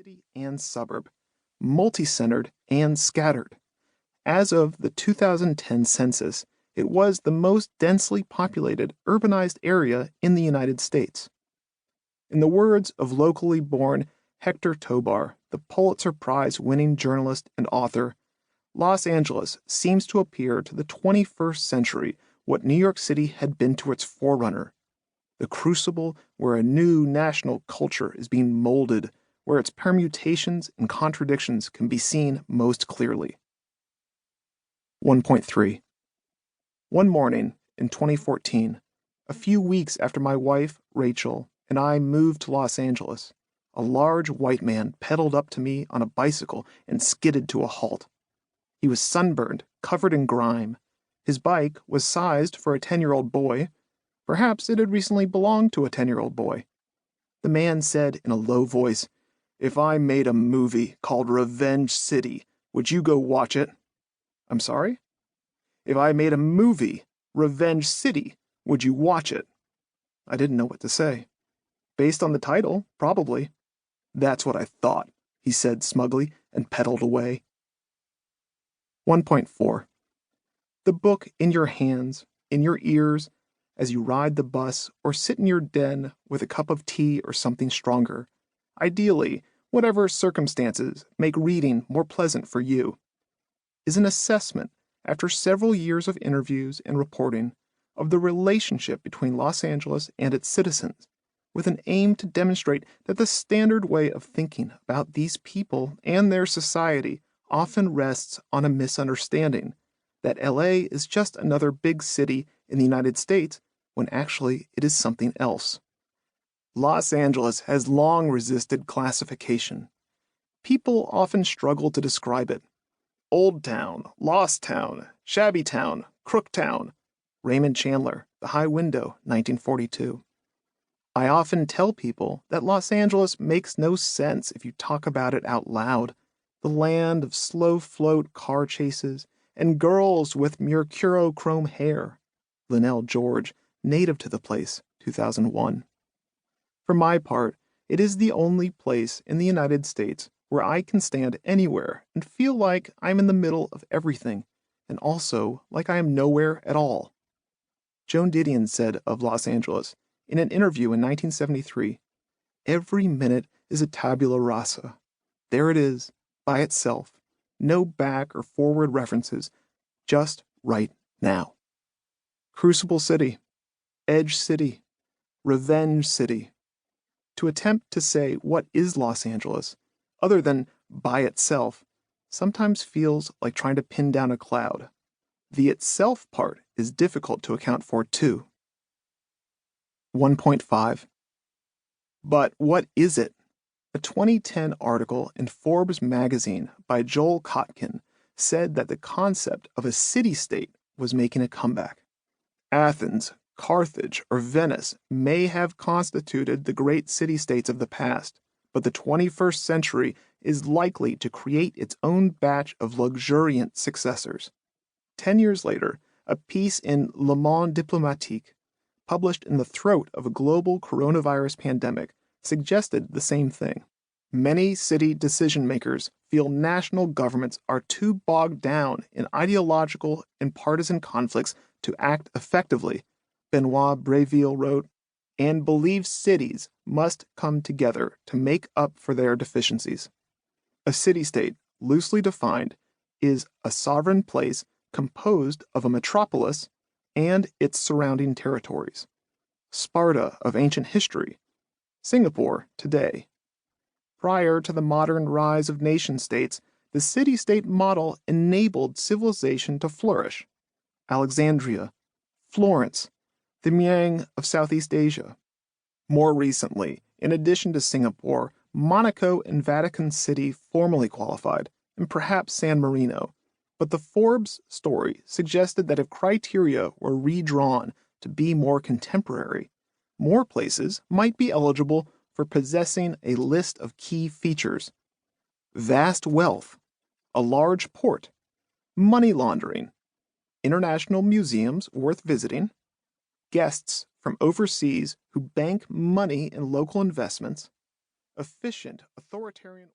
city and suburb, multi-centered and scattered. As of the 2010 census, it was the most densely populated urbanized area in the United States. In the words of locally born Hector Tobar, the Pulitzer Prize-winning journalist and author, Los Angeles seems to appear to the 21st century what New York City had been to its forerunner, the crucible where a new national culture is being molded, where its permutations and contradictions can be seen most clearly. 1.3. One morning in 2014, a few weeks after my wife, Rachel, and I moved to Los Angeles, a large white man pedaled up to me on a bicycle and skidded to a halt. He was sunburned, covered in grime. His bike was sized for a 10-year-old boy. Perhaps it had recently belonged to a 10-year-old boy. The man said in a low voice, "If I made a movie called Revenge City, would you go watch it?" "I'm sorry?" "If I made a movie, Revenge City, would you watch it?" I didn't know what to say. Based on the title, probably. "That's what I thought," he said smugly and pedaled away. 1.4. The book in your hands, in your ears, as you ride the bus or sit in your den with a cup of tea or something stronger. Ideally, whatever circumstances make reading more pleasant for you, is an assessment, after several years of interviews and reporting, of the relationship between Los Angeles and its citizens, with an aim to demonstrate that the standard way of thinking about these people and their society often rests on a misunderstanding that LA is just another big city in the United States when actually it is something else. Los Angeles has long resisted classification. People often struggle to describe it. Old Town, Lost Town, Shabby Town, Crook Town. Raymond Chandler, The High Window, 1942. I often tell people that Los Angeles makes no sense if you talk about it out loud. The land of slow-float car chases and girls with mercurochrome hair. Linnell George, native to the place, 2001. For my part, it is the only place in the United States where I can stand anywhere and feel like I'm in the middle of everything, and also like I am nowhere at all. Joan Didion said of Los Angeles, in an interview in 1973, "Every minute is a tabula rasa. There it is, by itself. No back or forward references, just right now. Crucible City, Edge City, Revenge City." To attempt to say what is Los Angeles, other than by itself, sometimes feels like trying to pin down a cloud. The itself part is difficult to account for, too. 1.5. But what is it? A 2010 article in Forbes magazine by Joel Kotkin said that the concept of a city-state was making a comeback. Athens, Carthage, or Venice may have constituted the great city-states of the past, but the 21st century is likely to create its own batch of luxuriant successors. 10 years later, a piece in Le Monde Diplomatique, published in the throat of a global coronavirus pandemic, suggested the same thing. Many city decision-makers feel national governments are too bogged down in ideological and partisan conflicts to act effectively, Benoit Breville wrote, and believe cities must come together to make up for their deficiencies. A city-state, loosely defined, is a sovereign place composed of a metropolis and its surrounding territories. Sparta of ancient history, Singapore today. Prior to the modern rise of nation-states, the city-state model enabled civilization to flourish. Alexandria, Florence, the Miang of Southeast Asia. More recently, in addition to Singapore, Monaco and Vatican City formally qualified, and perhaps San Marino. But the Forbes story suggested that if criteria were redrawn to be more contemporary, more places might be eligible for possessing a list of key features: vast wealth, a large port, money laundering, international museums worth visiting, guests from overseas who bank money in local investments, efficient authoritarian